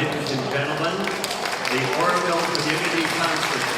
Ladies and gentlemen, the Oroville Community Concert Band.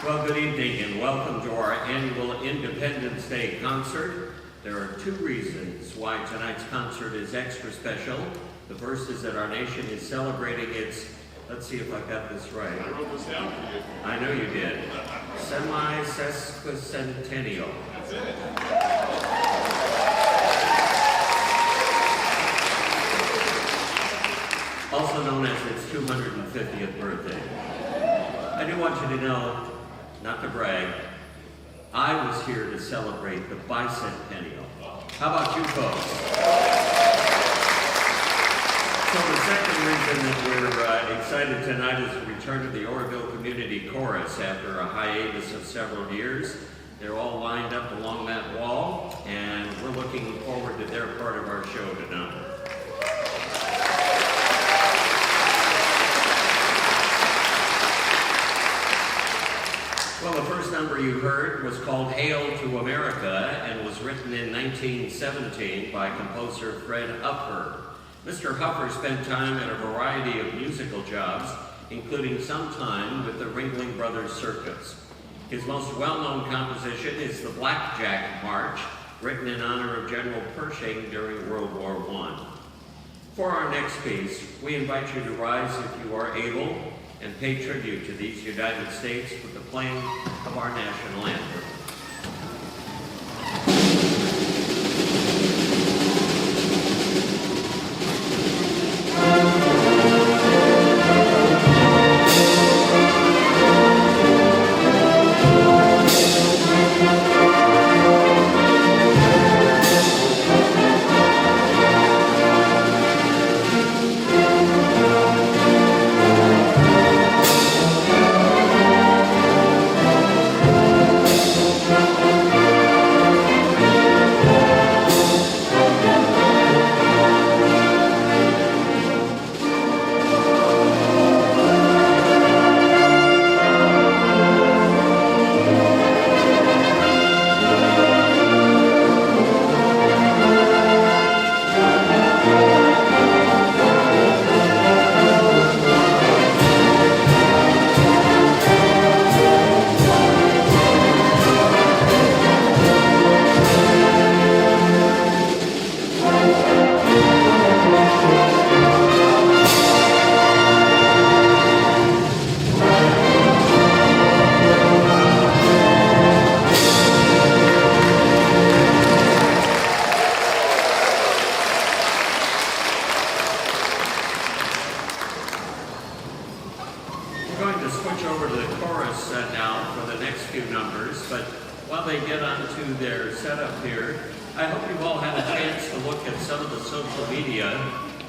Well, good evening and welcome to our annual Independence Day concert. There are two reasons why tonight's concert is extra special. The first is that our nation is celebrating its, let's see if I got this right. I wrote this down for you. I know you did. Semi-sesquicentennial. That's it. Also known as its 250th birthday. I do want you to know, not to brag, I was here to celebrate the bicentennial. How about you folks? So the second reason that we're excited tonight is the return of the Oroville Community Chorus after a hiatus of several years. They're all lined up along that wall, and we're looking forward to their part of our show tonight. Well, the first number you heard was called Hail to America and was written in 1917 by composer Fred Huffer. Mr. Huffer spent time at a variety of musical jobs, including some time with the Ringling Brothers Circus. His most well-known composition is the Blackjack March, written in honor of General Pershing during World War I. For our next piece, we invite you to rise if you are able and pay tribute to these United States with the playing of our national anthem.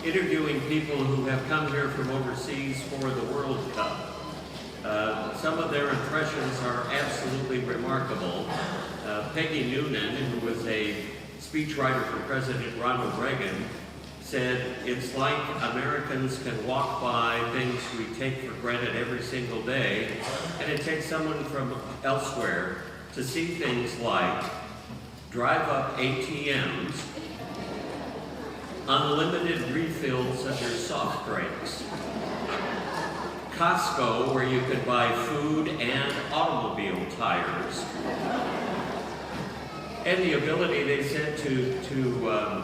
Interviewing people who have come here from overseas for the World Cup. Some of their impressions are absolutely remarkable. Peggy Noonan, who was a speechwriter for President Ronald Reagan, said, "It's like Americans can walk by things we take for granted every single day, and it takes someone from elsewhere to see things like drive-up ATMs, unlimited refills of your soft drinks, Costco where you could buy food and automobile tires, and the ability, they said, to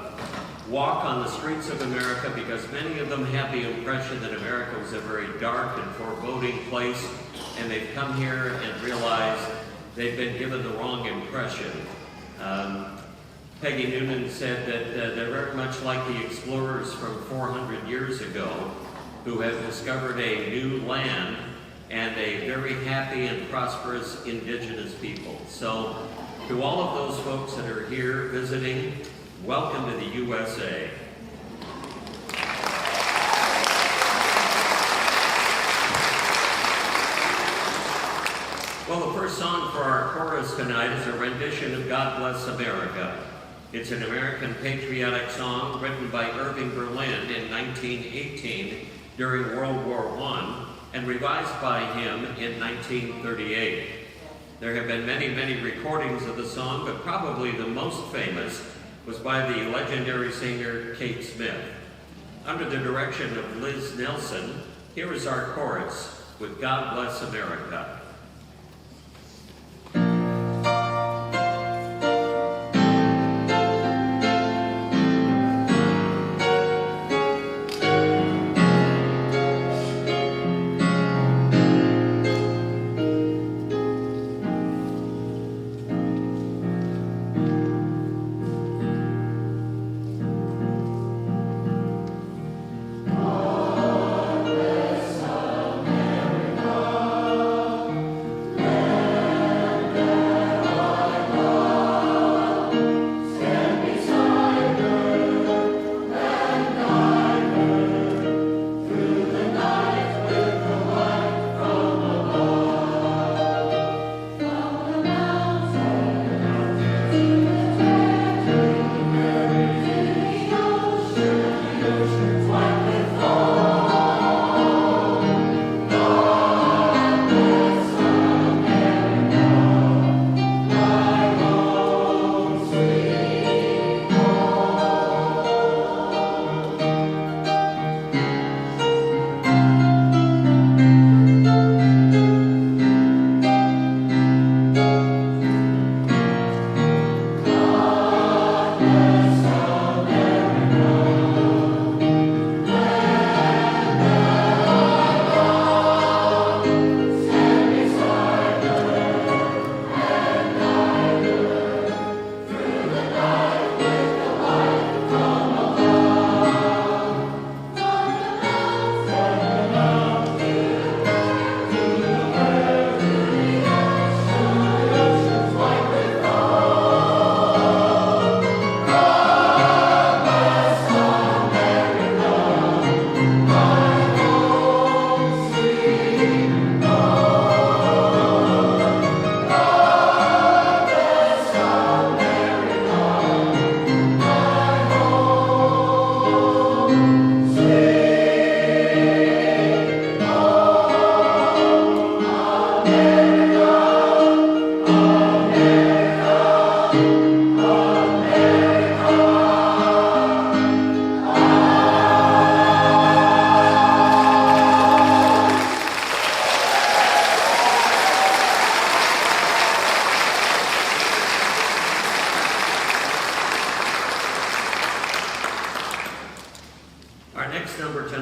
walk on the streets of America, because many of them have the impression that America was a very dark and foreboding place, and they've come here and realized they've been given the wrong impression." Peggy Noonan said that they're very much like the explorers from 400 years ago who have discovered a new land and a very happy and prosperous indigenous people. So to all of those folks that are here visiting, welcome to the USA. Well, the first song for our chorus tonight is a rendition of God Bless America. It's an American patriotic song written by Irving Berlin in 1918 during World War I and revised by him in 1938. There have been many, many recordings of the song, but probably the most famous was by the legendary singer Kate Smith. Under the direction of Liz Nelson, here is our chorus with God Bless America.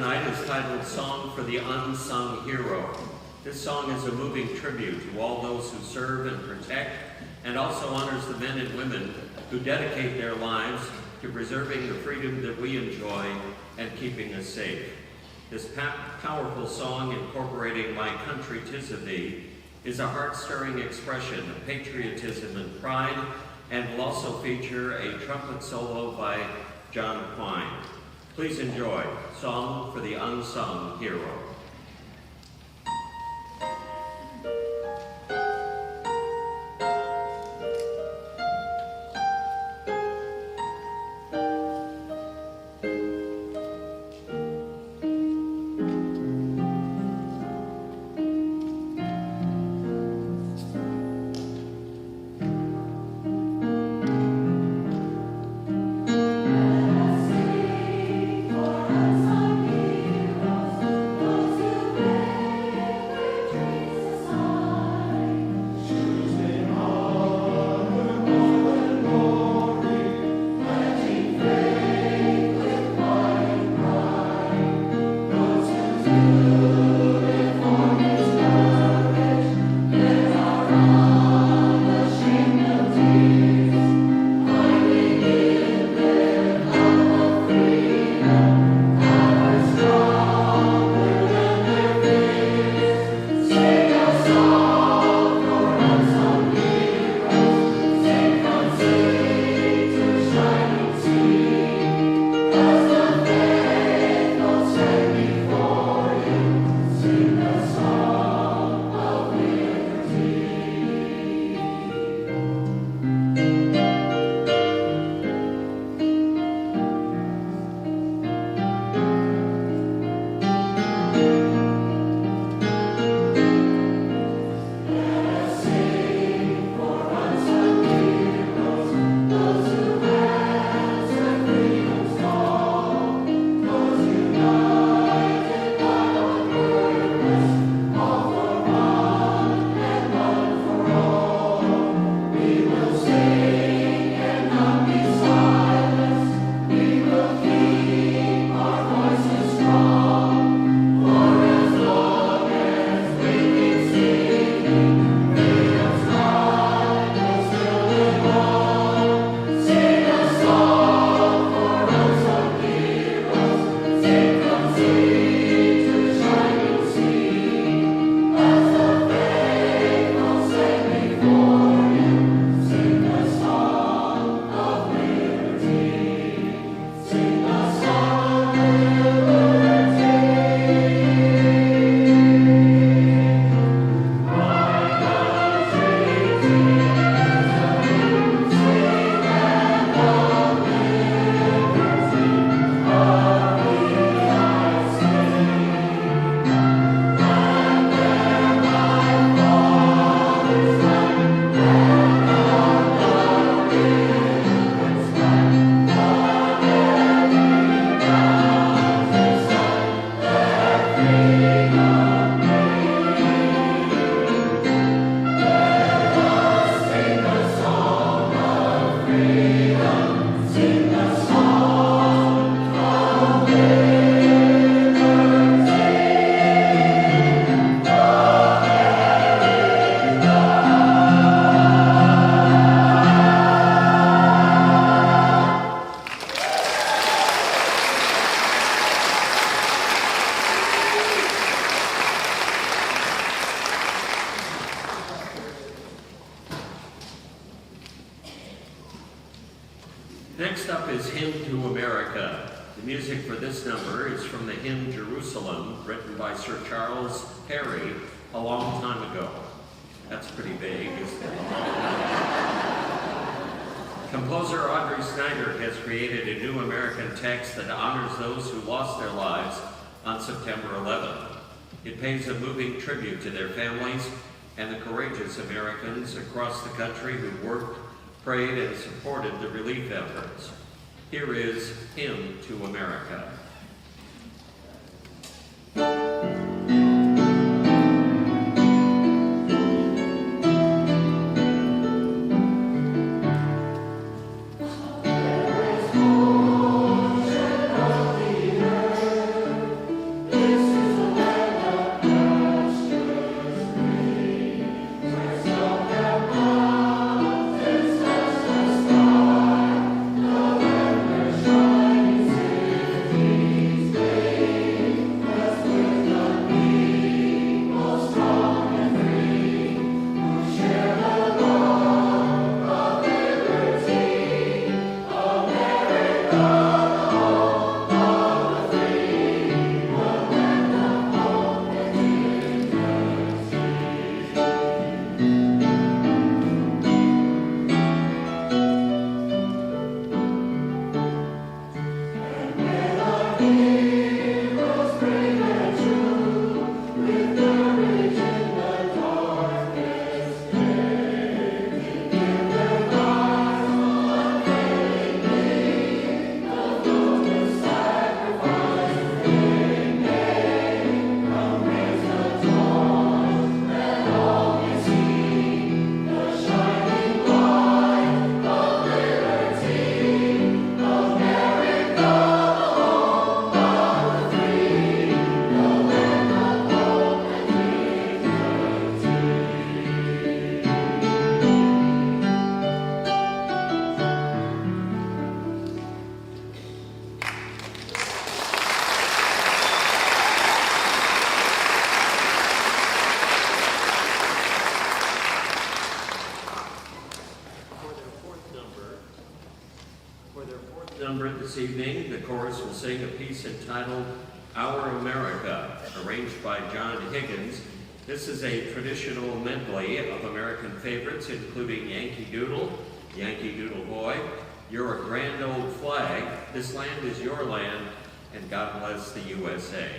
tonight is titled Song for the Unsung Hero. This song is a moving tribute to all those who serve and protect, and also honors the men and women who dedicate their lives to preserving the freedom that we enjoy and keeping us safe. This powerful song, incorporating My Country 'Tis of Thee, is a heart-stirring expression of patriotism and pride, and will also feature a trumpet solo by John Quine. Please enjoy Song for the Unsung Hero. Next up is Hymn to America. The music for this number is from the hymn Jerusalem, written by Sir Charles Perry a long time ago. That's pretty vague, isn't it? Composer Audrey Snyder has created a new American text that honors those who lost their lives on September 11th. It pays a moving tribute to their families and the courageous Americans across the country who worked, prayed, and supported the relief efforts. Here is Hymn to America. this evening, the chorus will sing a piece entitled Our America, arranged by John Higgins. This is a traditional medley of American favorites, including Yankee Doodle, Yankee Doodle Boy, You're a Grand Old Flag, This Land is Your Land, and God Bless the USA.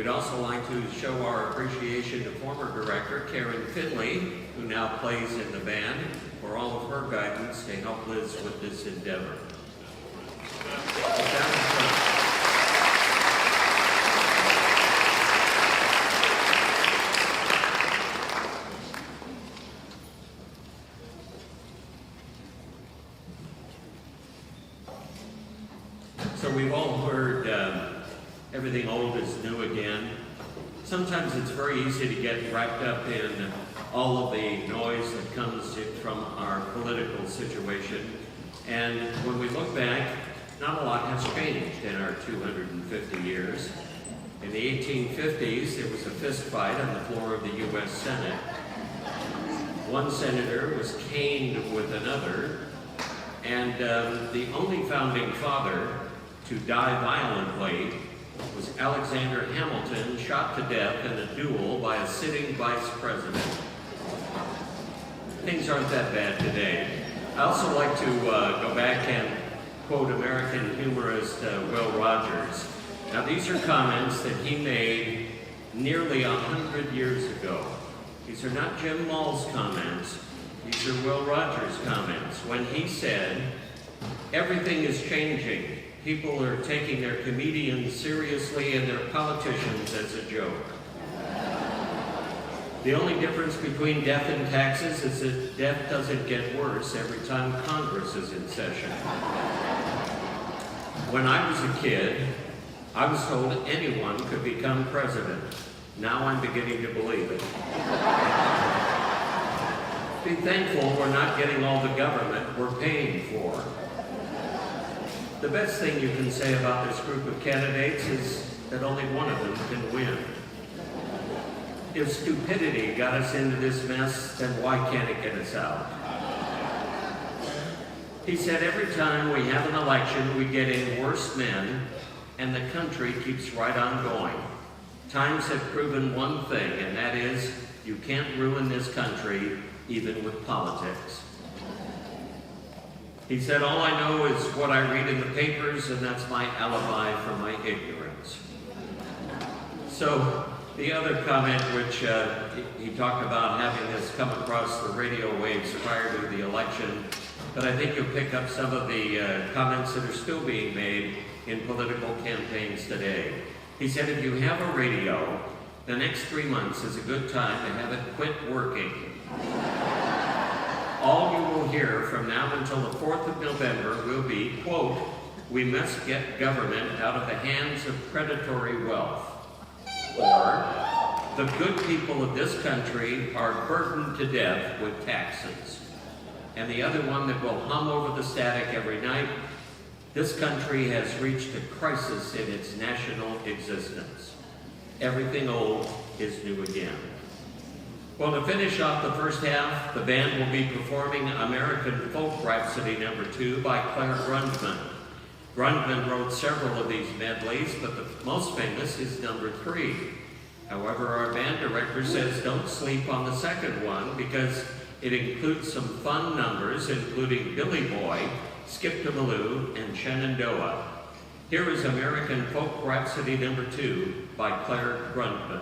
We'd also like to show our appreciation to former director Karen Finley, who now plays in the band, for all of her guidance to help Liz with this endeavor. So we've all heard everything old is new again. Sometimes it's very easy to get wrapped up in all of the noise that comes from our political situation. And when we look back, not a lot has changed in our 250 years. In the 1850s, there was a fist fight on the floor of the U.S. Senate. One senator was caned with another, and the only founding father to die violently was Alexander Hamilton, shot to death in a duel by a sitting vice president. Things aren't that bad today. I also like to go back and quote American humorist Will Rogers. Now, these are comments that he made nearly 100 years ago. These are not Jim Moll's comments. These are Will Rogers' comments when he said, "Everything is changing. People are taking their comedians seriously and their politicians as a joke. The only difference between death and taxes is that death doesn't get worse every time Congress is in session." When I was a kid, I was told anyone could become president. Now I'm beginning to believe it. Be thankful we're not getting all the government we're paying for. The best thing you can say about this group of candidates is that only one of them can win. If stupidity got us into this mess, then why can't it get us out? He said every time we have an election, we get in worse men, and the country keeps right on going. Times have proven one thing, and that is you can't ruin this country even with politics. He said, all I know is what I read in the papers, and that's my alibi for my ignorance. So the other comment, which he talked about having this come across the radio waves prior to the election, but I think you'll pick up some of the comments that are still being made in political campaigns today. He said, if you have a radio, the next 3 months is a good time to have it quit working. All you will hear from now until the 4th of November will be, quote, we must get government out of the hands of predatory wealth. Or, the good people of this country are burdened to death with taxes. And the other one that will hum over the static every night, this country has reached a crisis in its national existence. Everything old is new again. Well, to finish off the first half, the band will be performing American Folk Rhapsody No. 2 by Claire Grundman. Grundman wrote several of these medleys, but the most famous is No. 3. However, our band director says don't sleep on the second one because it includes some fun numbers, including Billy Boy, Skip to Maloo, and Shenandoah. Here is American Folk Rhapsody No. 2 by Claire Grundman.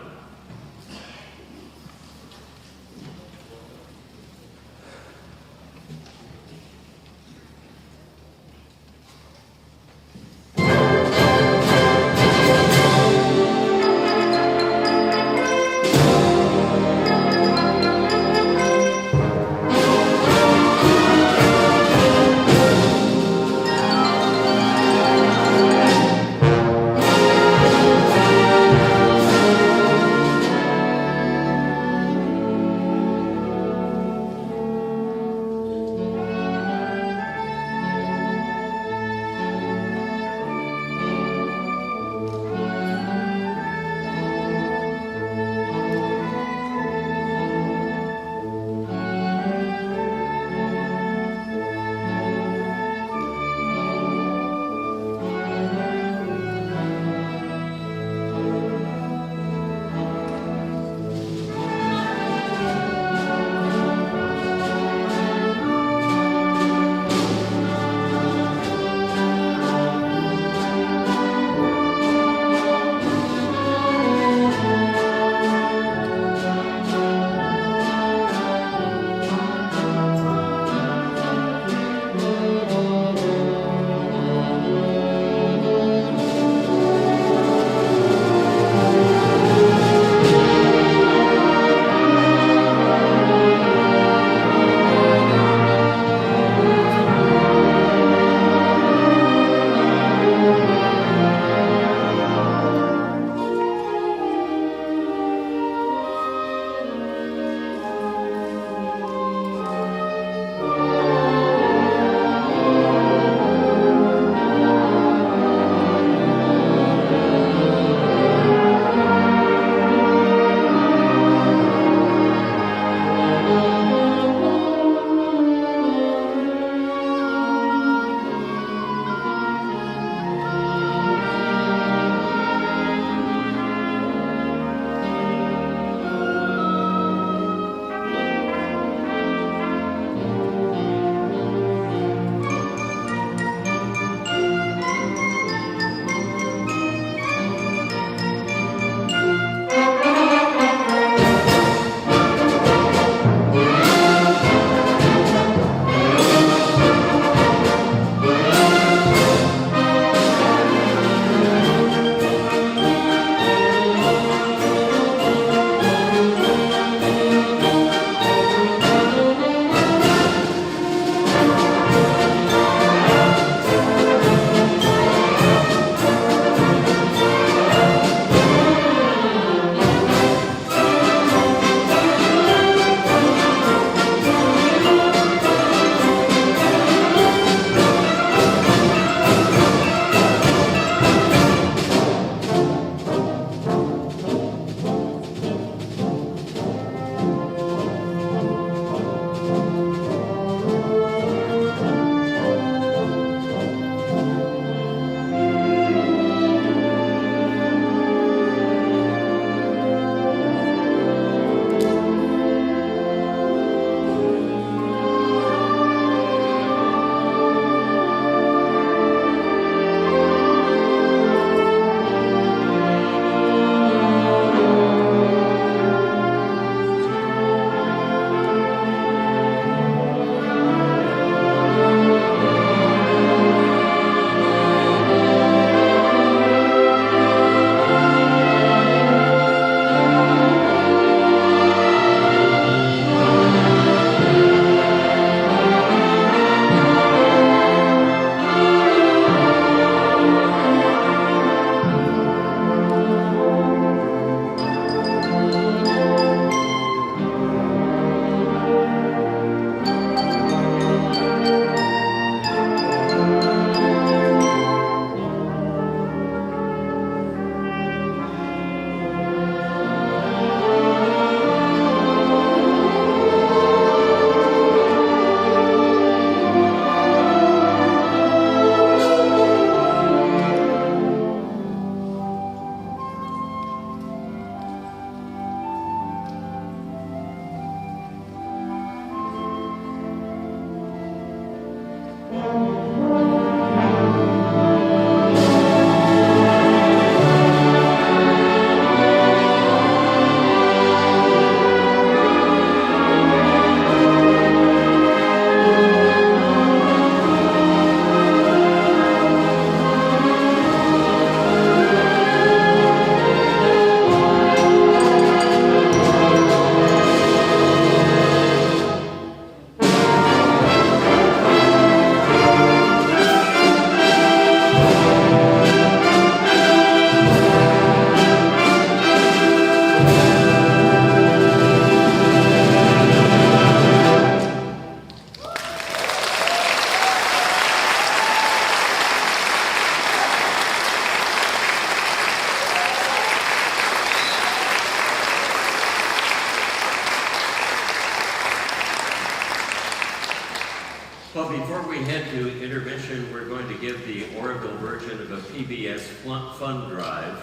head to intermission, we're going to give the Oroville version of a PBS fund drive.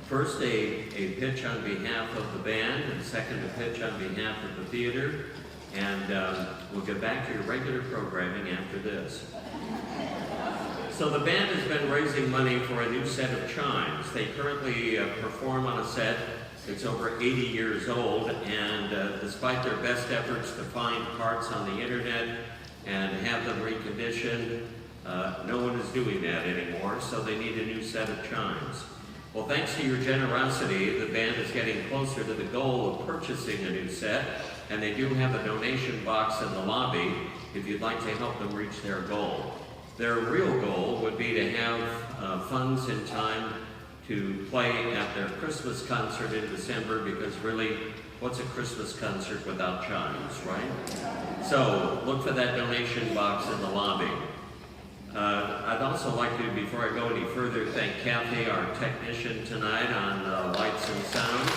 First, a pitch on behalf of the band, and second, a pitch on behalf of the theater. And we'll get back to your regular programming after this. So the band has been raising money for a new set of chimes. They currently perform on a set that's over 80 years old, and despite their best efforts to find parts on the internet and have them reconditioned, no one is doing that anymore, so they need a new set of chimes. Well, thanks to your generosity, the band is getting closer to the goal of purchasing a new set, and they do have a donation box in the lobby if you'd like to help them reach their goal. Their real goal would be to have funds in time to play at their Christmas concert in December, because really, what's a Christmas concert without chimes, right? So look for that donation box in the lobby. I'd also like to, before I go any further, thank Kathy, our technician tonight on lights and sound.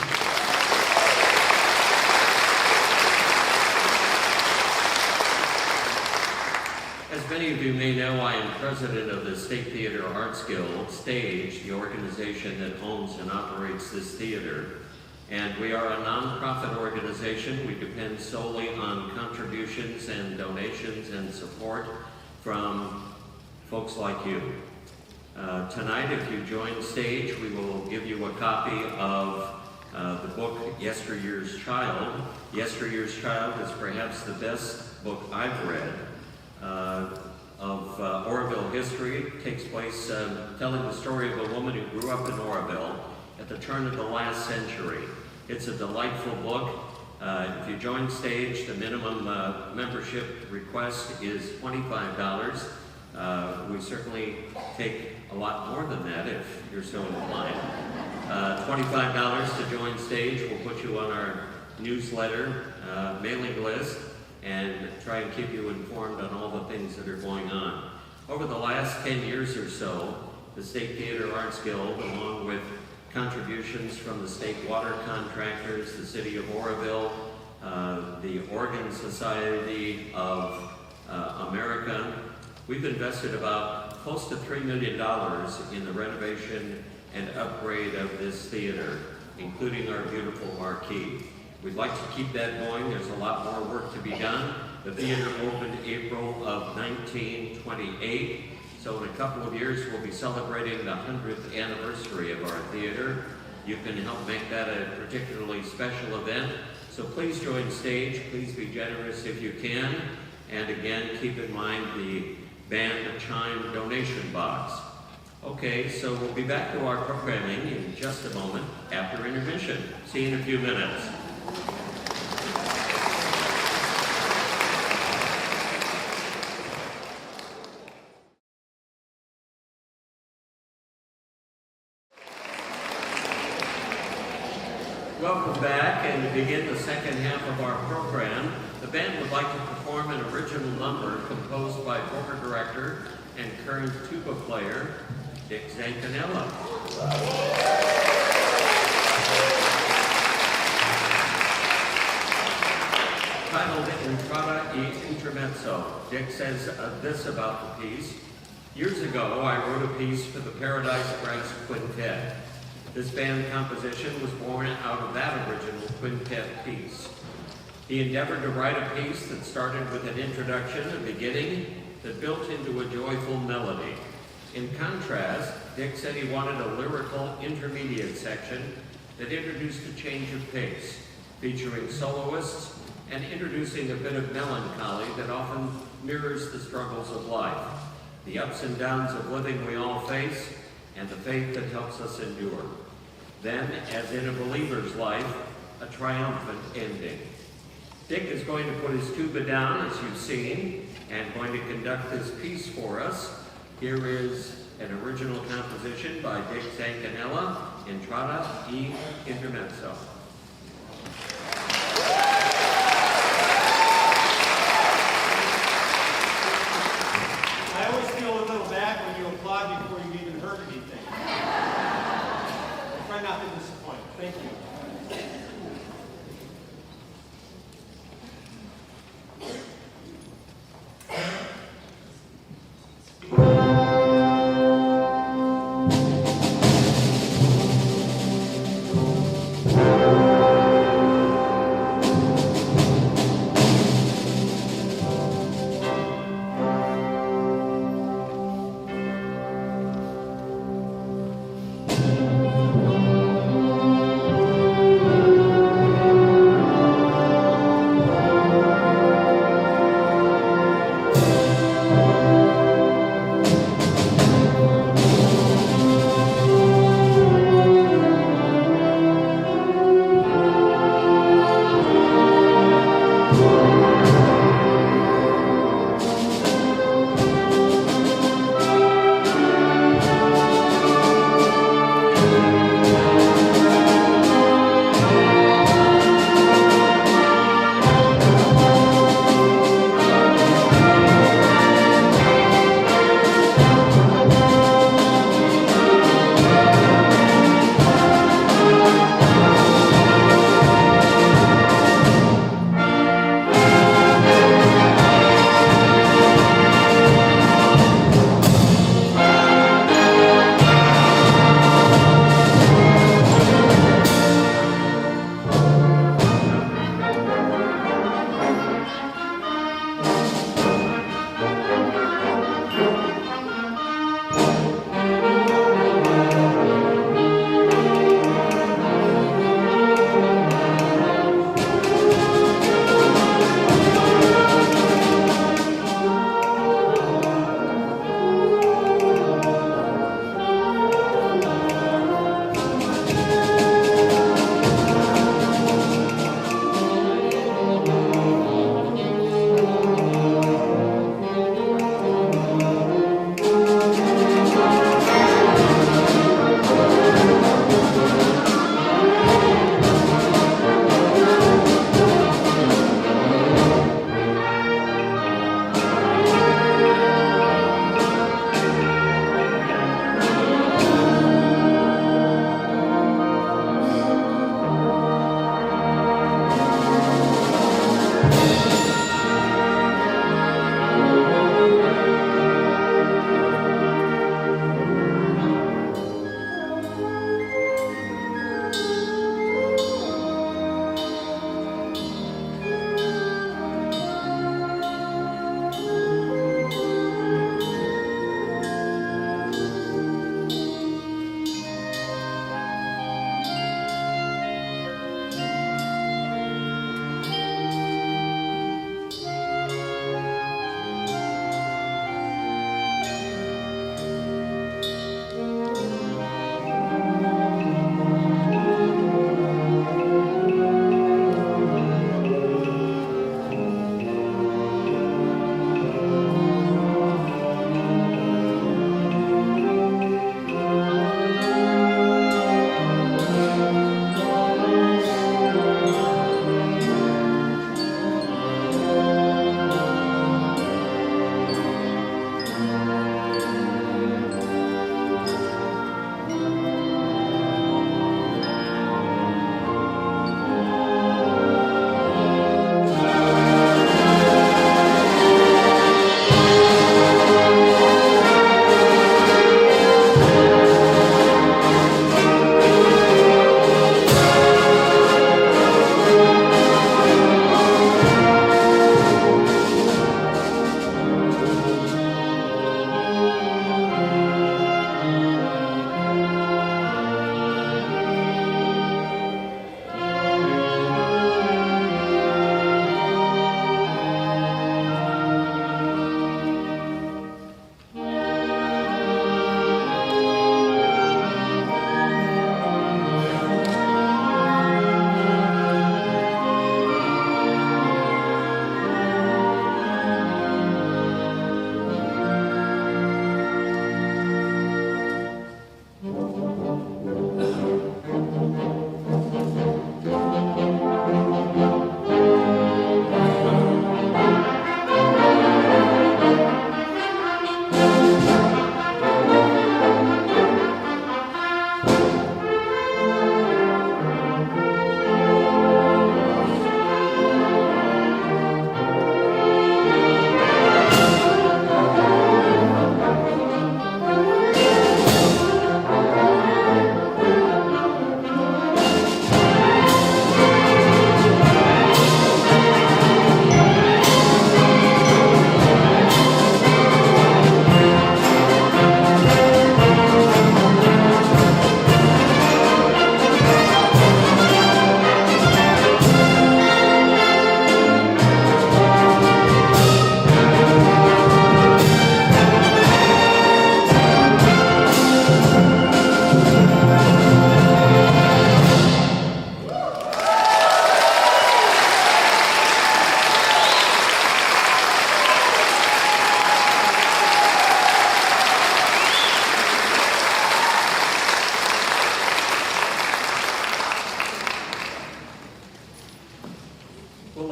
As many of you may know, I am president of the State Theater Arts Guild, STAGE, the organization that owns and operates this theater. And we are a nonprofit organization. We depend solely on contributions and donations and support from folks like you. Tonight, if you join STAGE, we will give you a copy of the book, Yesteryear's Child. Yesteryear's Child is perhaps the best book I've read of Oroville history. It takes place telling the story of a woman who grew up in Oroville at the turn of the last century. It's a delightful book. If you join STAGE, the minimum membership request is $25. We certainly take a lot more than that if you're so inclined. $25 to join STAGE. We'll put you on our newsletter, mailing list, and try and keep you informed on all the things that are going on. Over the last 10 years or so, the State Theater Arts Guild, along with contributions from the state water contractors, the city of Oroville, the Organ Society of America, we've invested about close to $3 million in the renovation and upgrade of this theater, including our beautiful marquee. We'd like to keep that going. There's a lot more work to be done. The theater opened April of 1928, so in a couple of years we'll be celebrating the 100th anniversary of our theater. You can help make that a particularly special event. So please join STAGE. Please be generous if you can. And again, keep in mind the band chime donation box. Okay, so we'll be back to our programming in just a moment after intermission. See you in a few minutes. Welcome back, and to begin the second half of our program, the band would like to perform an original number composed by former director and current tuba player, Dick Zancanella. Titled Entrada e Intermezzo, Dick says this about the piece. Years ago, I wrote a piece for the Paradise Brass Quintet. This band composition was born out of that original quintet piece. He endeavored to write a piece that started with an introduction, a beginning, that built into a joyful melody. In contrast, Dick said he wanted a lyrical intermediate section that introduced a change of pace, featuring soloists and introducing a bit of melancholy that often mirrors the struggles of life, the ups and downs of living we all face, and the faith that helps us endure. Then, as in a believer's life, a triumphant ending. Dick is going to put his tuba down, as you've seen, and going to conduct this piece for us. Here is an original composition by Dick Zancanella, Entrada e Intermezzo. I always feel a little bad when you applaud before you even heard anything. Try not to disappoint. Thank you.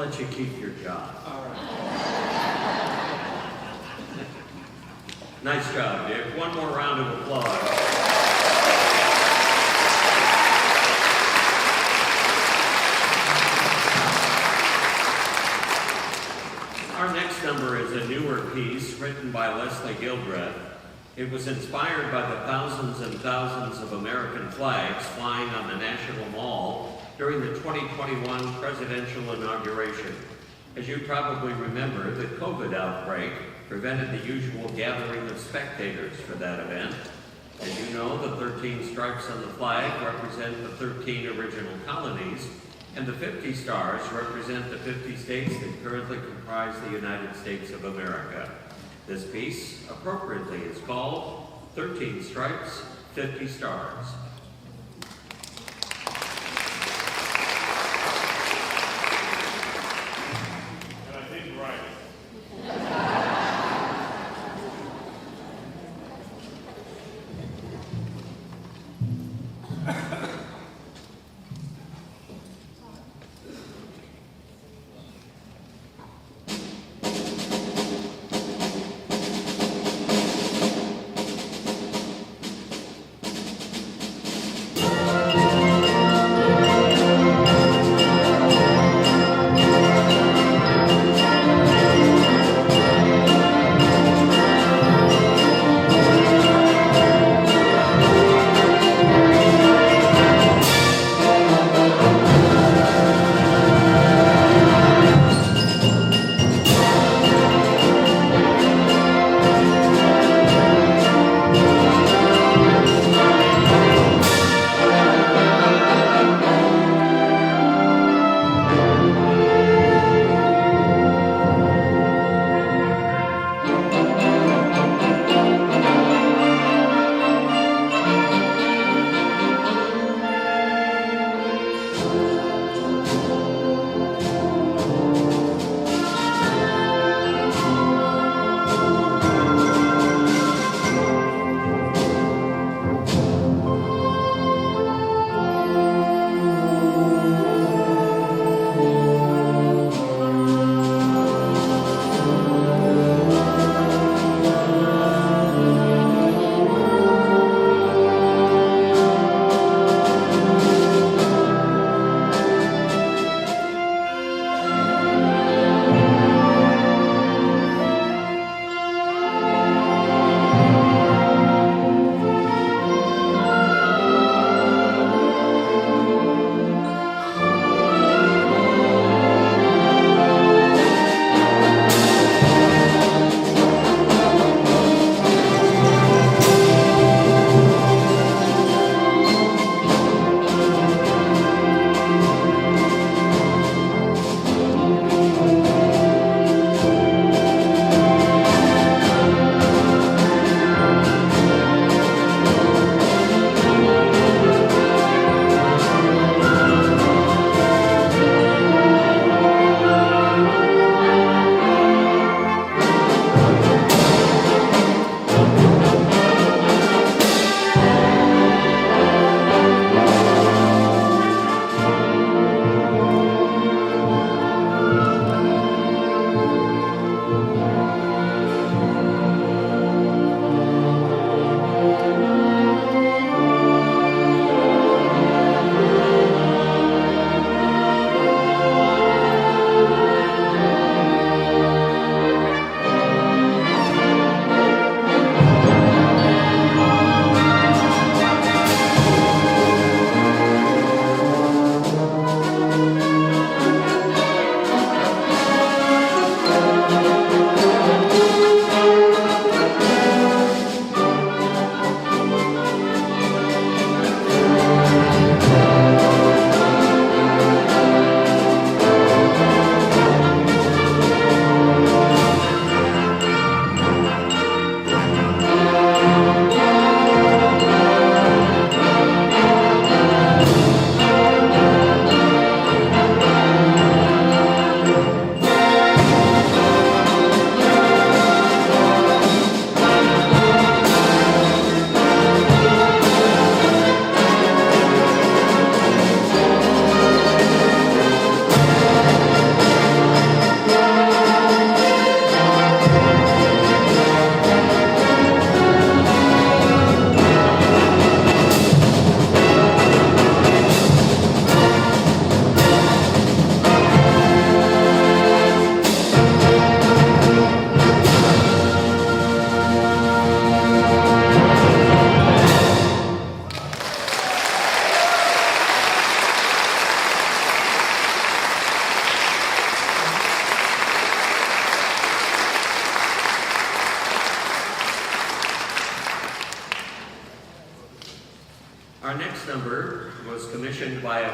let you keep your job. All right. Nice job, Dick. One more round of applause. Our next number is a newer piece written by Leslie Gilbreth. It was inspired by the thousands and thousands of American flags flying on the National Mall during the 2021 presidential inauguration. As you probably remember, the COVID outbreak prevented the usual gathering of spectators for that event. As you know, the 13 stripes on the flag represent the 13 original colonies, and the 50 stars represent the 50 states that currently comprise the United States of America. This piece, appropriately, is called 13 Stripes, 50 Stars. And I did right.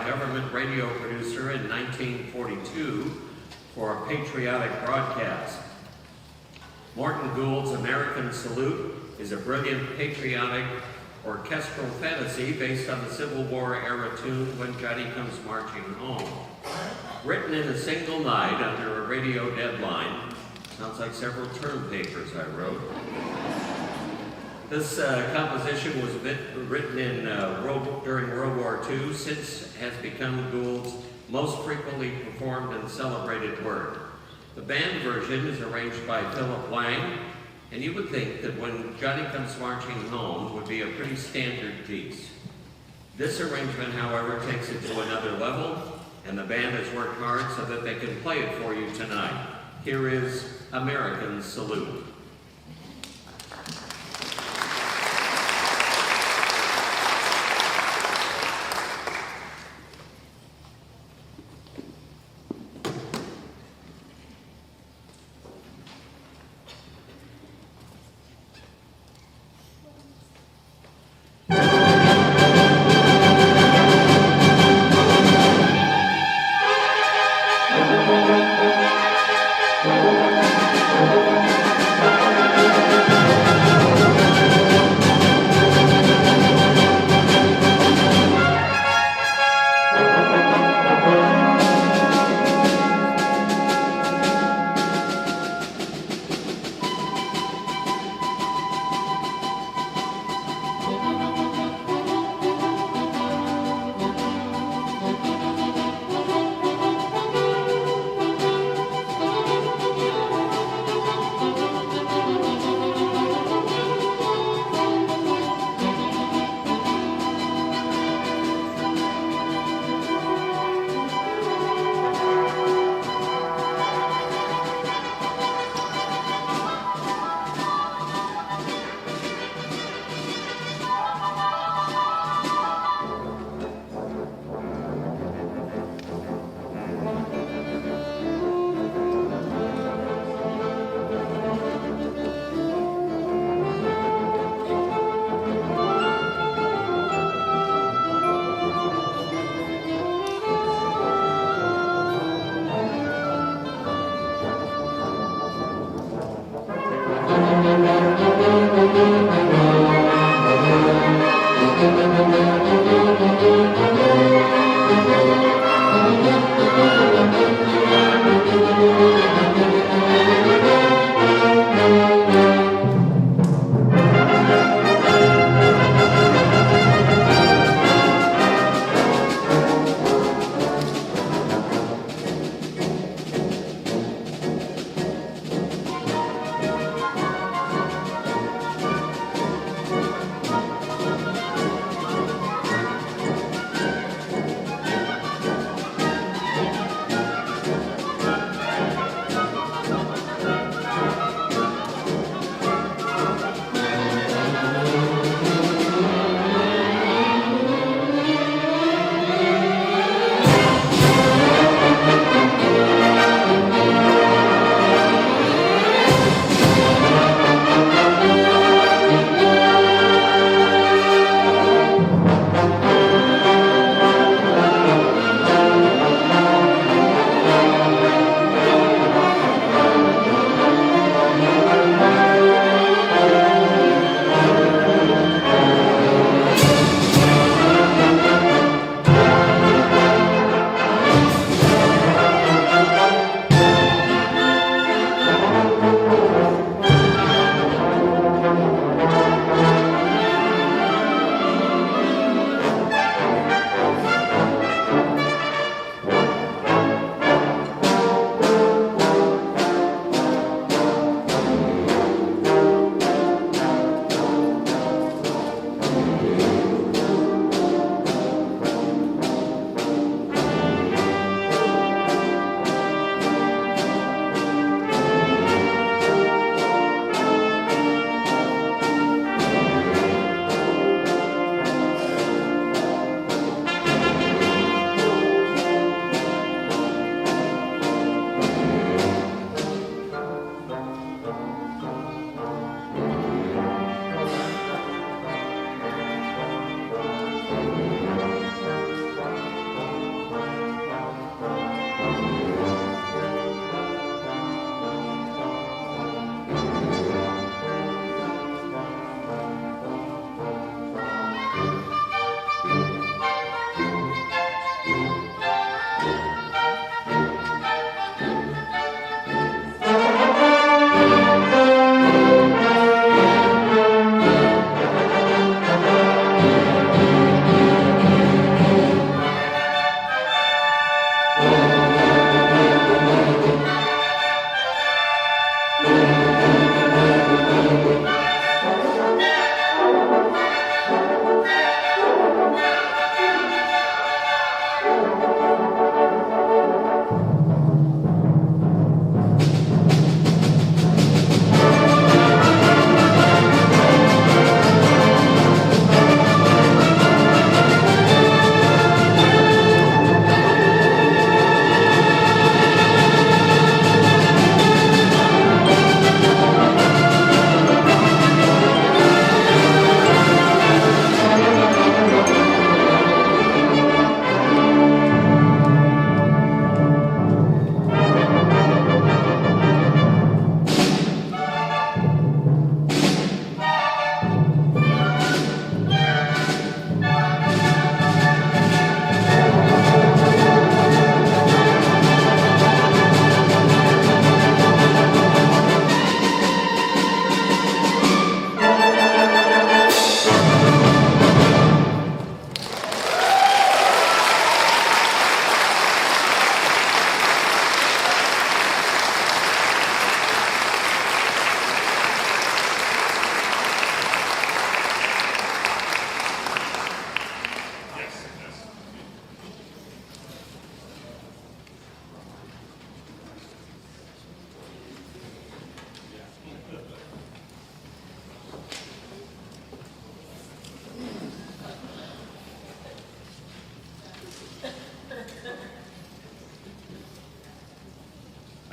a government radio producer in 1942 for a patriotic broadcast. Morton Gould's American Salute is a brilliant patriotic orchestral fantasy based on the Civil War era tune When Johnny Comes Marching Home. Written in a single night under a radio deadline. Sounds like several term papers I wrote. This composition was written during World War II, since has become Gould's most frequently performed and celebrated work. The band version is arranged by Philip Lang, and you would think that When Johnny Comes Marching Home would be a pretty standard piece. This arrangement, however, takes it to another level, and the band has worked hard so that they can play it for you tonight. Here is American Salute.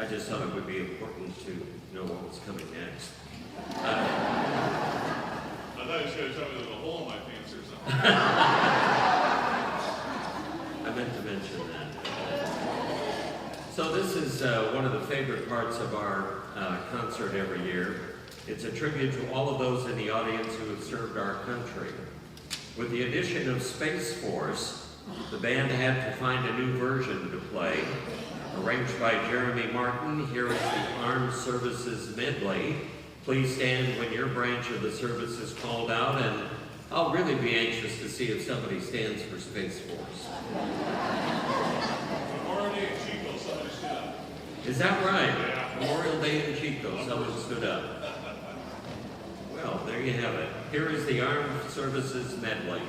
just thought it would be important to know what was coming next. I thought you was going to tell me there's a hole in my pants or something. I meant to mention that. So this is one of the favorite parts of our concert every year. It's a tribute to all of those in the audience who have served our country. With the addition of Space Force, the band had to find a new version to play. Arranged by Jeremy Martin, here is the Armed Services Medley. Please stand when your branch of the service is called out, and I'll really be anxious to see if somebody stands for Space Force. Memorial Day in Chico, somebody stood up. Is that right? Yeah. Memorial Day in Chico, someone stood up. Well, there you have it. Here is the Armed Services Medley.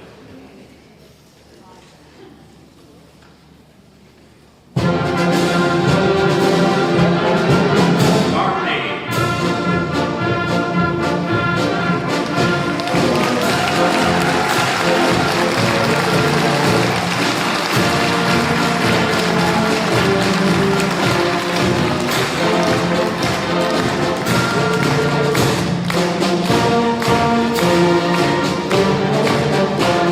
Thank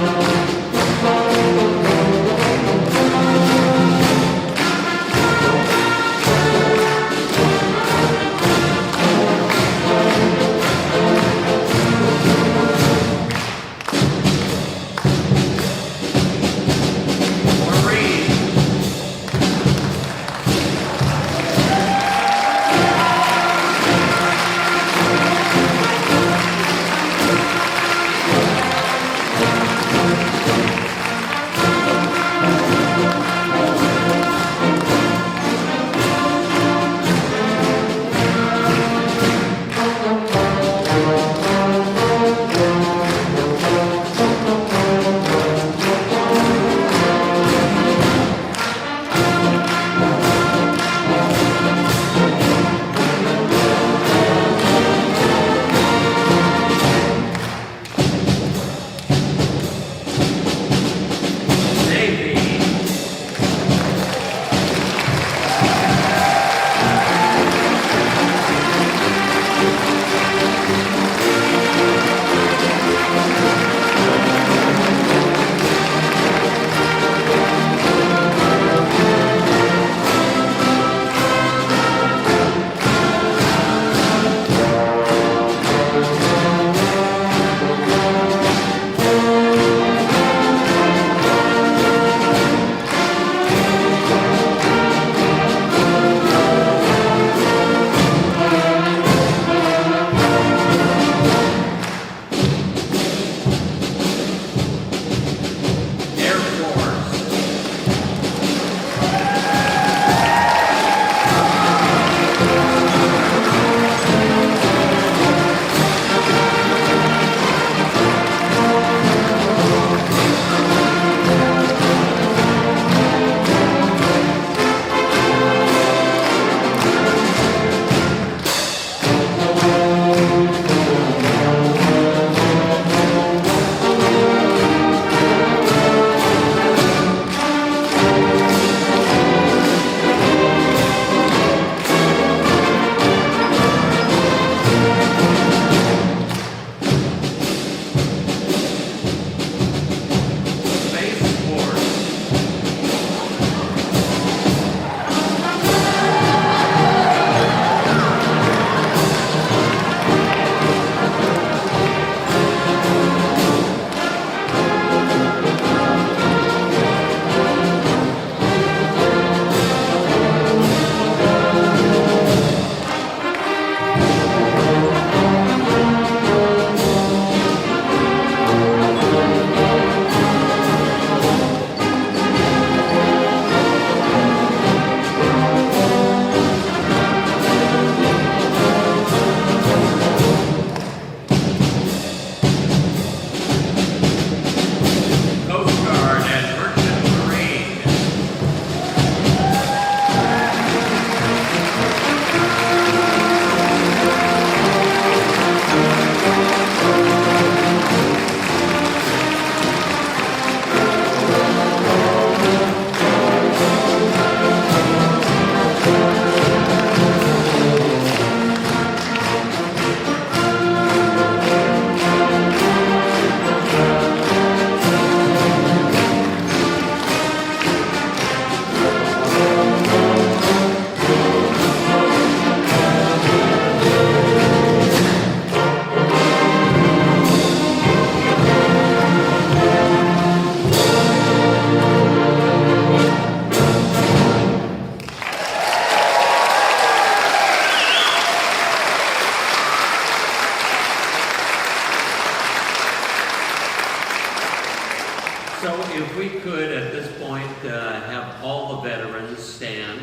have all the veterans stand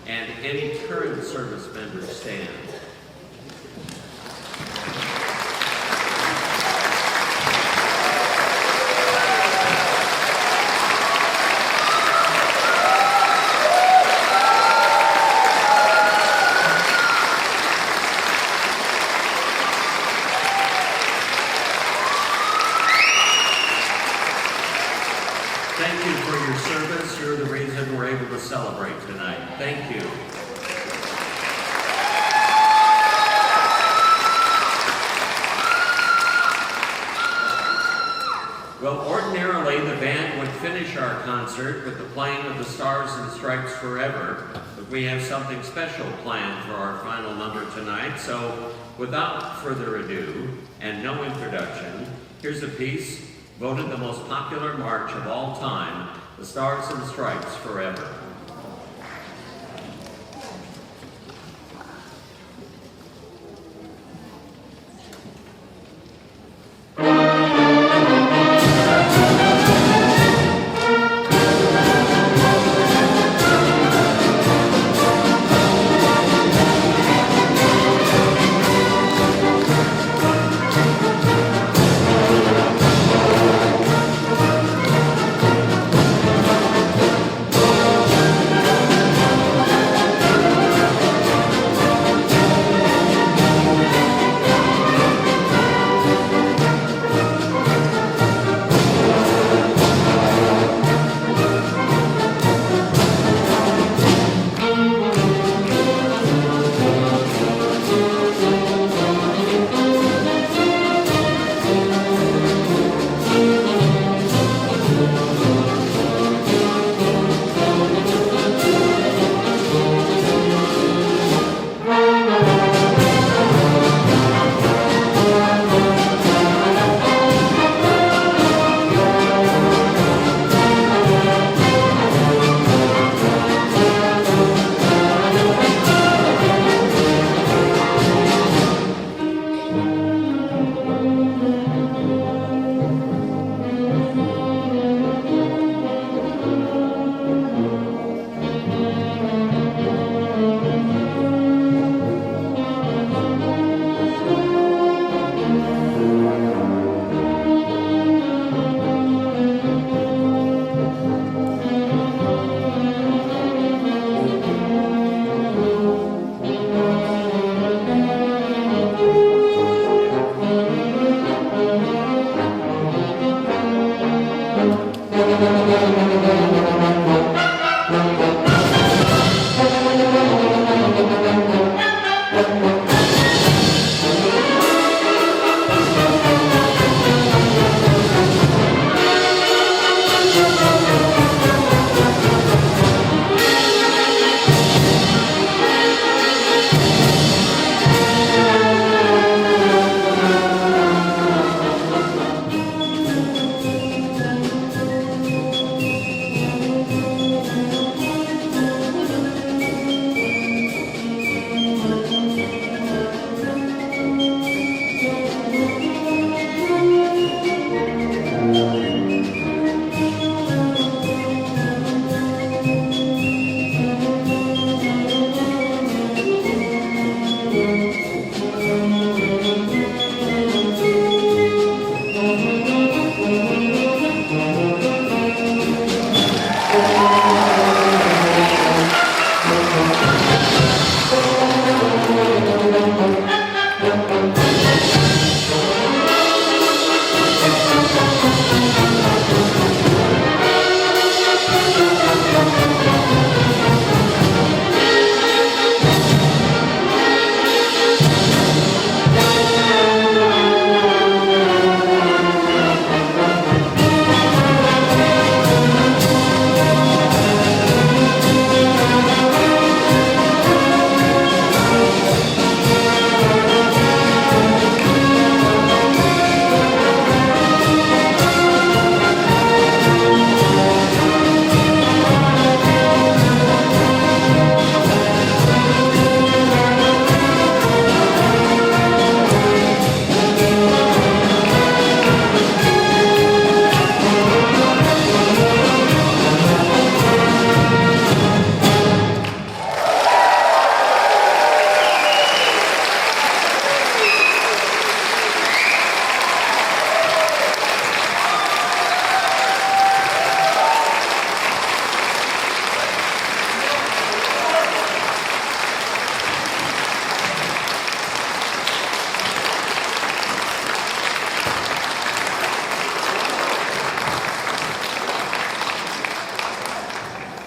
and any current service members stand. Thank you for your service. You're the reason we're able to celebrate tonight. Thank you. Well, ordinarily the band would finish our concert with the playing of the Stars and Stripes Forever, but we have something special planned for our final number tonight. So without further ado and no introduction, here's a piece voted the most popular march of all time, the Stars and Stripes Forever. Thank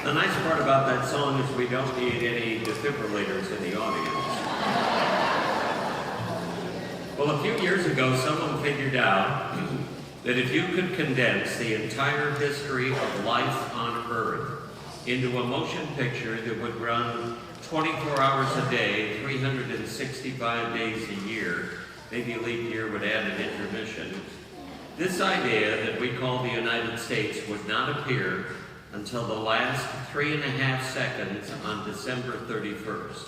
The nice part about that song is we don't need any defibrillators in the audience. Well, a few years ago, someone figured out that if you could condense the entire history of life on Earth into a motion picture that would run 24 hours a day, 365 days a year, maybe a leap year would add an intermission, this idea that we call the United States would not appear until the last 3.5 seconds on December 31st.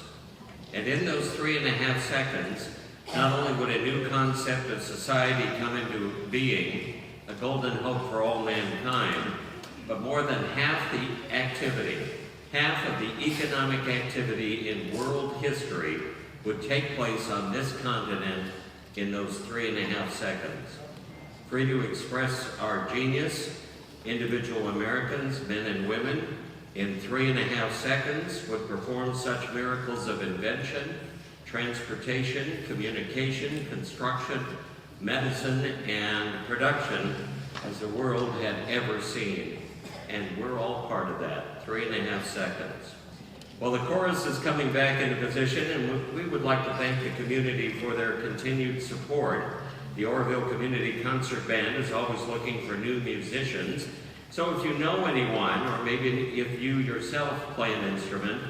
And in those 3.5 seconds, not only would a new concept of society come into being, a golden hope for all mankind, but more than half the activity, half of the economic activity in world history would take place on this continent in those 3.5 seconds. Free to express our genius, individual Americans, men and women, in 3.5 seconds would perform such miracles of invention, transportation, communication, construction, medicine, and production as the world had ever seen. And we're all part of that, 3.5 seconds. Well, the chorus is coming back into position, and we would like to thank the community for their continued support. The Oroville Community Concert Band is always looking for new musicians. So if you know anyone, or maybe if you yourself play an instrument,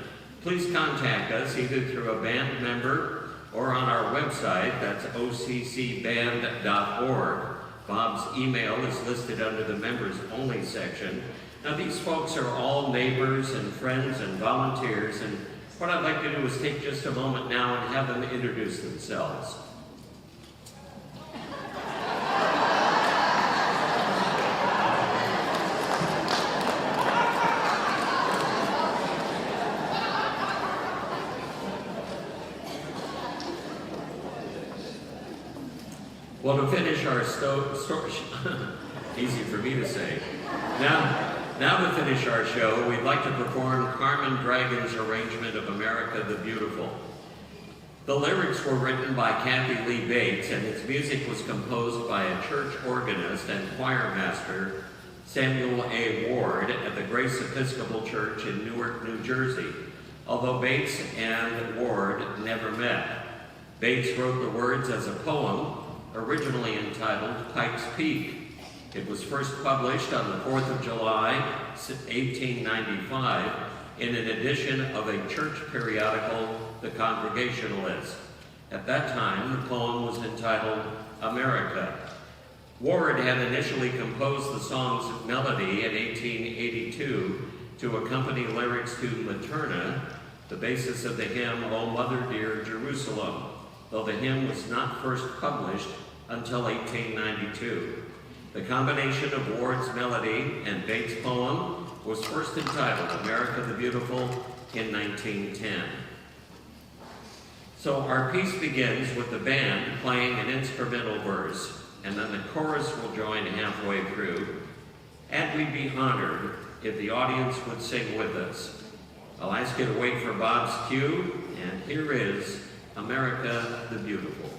please contact us either through a band member or on our website, that's occband.org. Bob's email is listed under the members only section. Now these folks are all neighbors and friends and volunteers, and what I'd like to do is take just a moment now and have them introduce themselves. Well, to finish our story, easy for me to say. Now to finish our show, we'd like to perform Carmen Dragon's arrangement of America the Beautiful. The lyrics were written by Kathy Lee Bates, and its music was composed by a church organist and choir master, Samuel A. Ward, at the Grace Episcopal Church in Newark, New Jersey, although Bates and Ward never met. Bates wrote the words as a poem, originally entitled Pike's Peak. It was first published on the 4th of July, 1895, in an edition of a church periodical, The Congregationalist. At that time, the poem was entitled America. Ward had initially composed the song's melody in 1882 to accompany lyrics to Materna, the basis of the hymn, O Mother Dear Jerusalem, though the hymn was not first published until 1892. The combination of Ward's melody and Bates' poem was first entitled America the Beautiful in 1910. So our piece begins with the band playing an instrumental verse, and then the chorus will join halfway through, and we'd be honored if the audience would sing with us. I'll ask you to wait for Bob's cue, and here is America the Beautiful.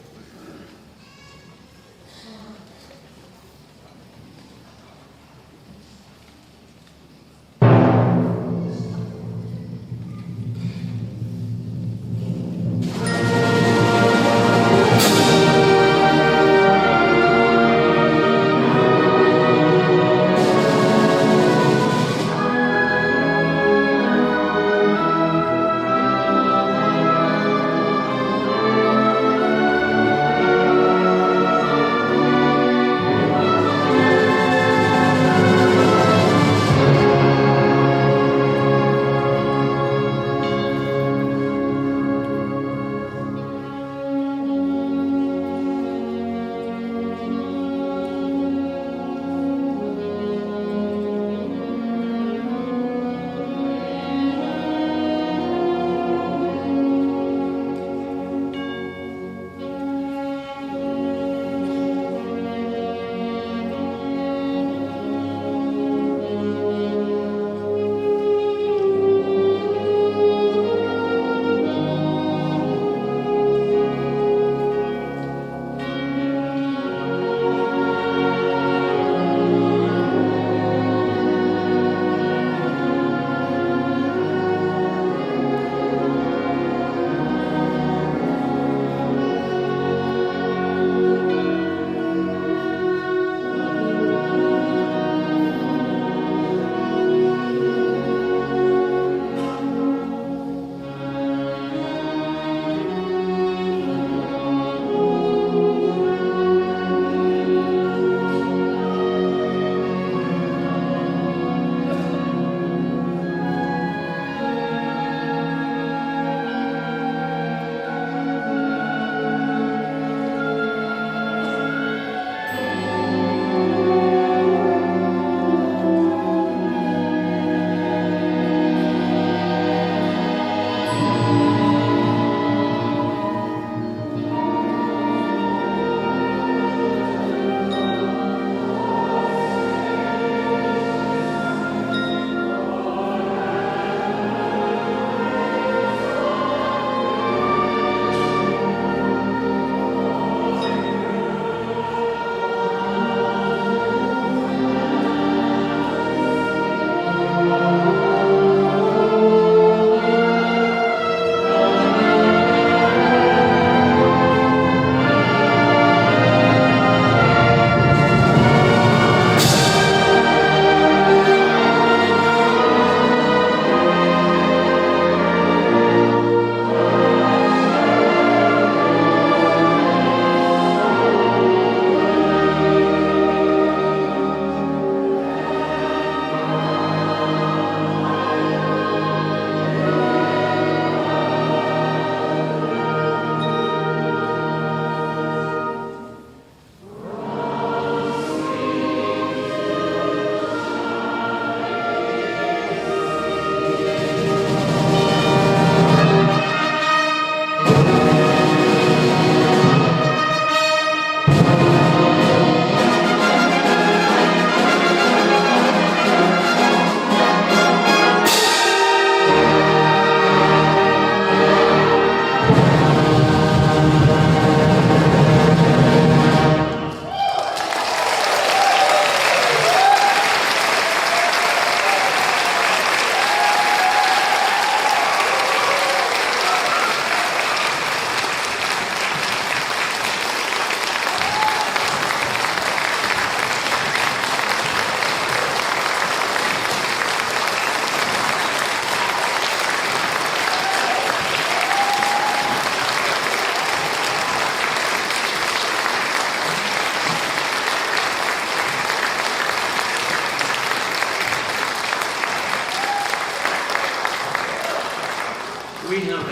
We have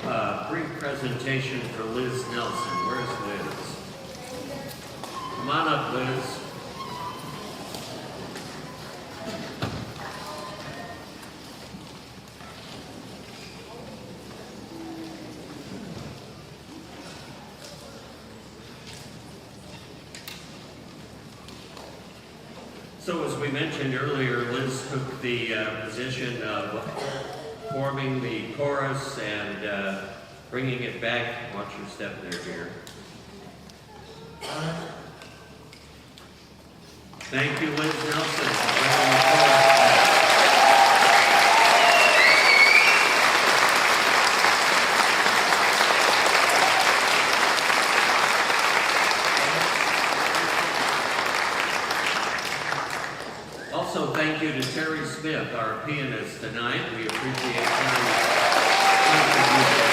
a brief presentation for Liz Nelson. Where's Liz? Come on up, Liz. So as we mentioned earlier, Liz took the position of forming the chorus and bringing it back. Watch your step there, dear. Thank you, Liz Nelson, for bringing the chorus back. Also, thank you to Terry Smith, our pianist tonight. We appreciate Terry's contribution.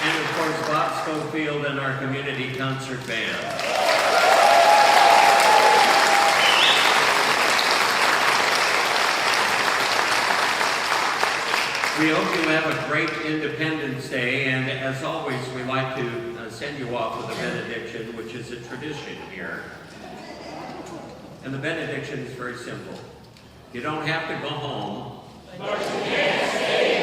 And of course, Bob Schofield and our community concert band. We hope you have a great Independence Day, and as always, we like to send you off with a benediction, which is a tradition here. And the benediction is very simple. You don't have to go home, but you can't stay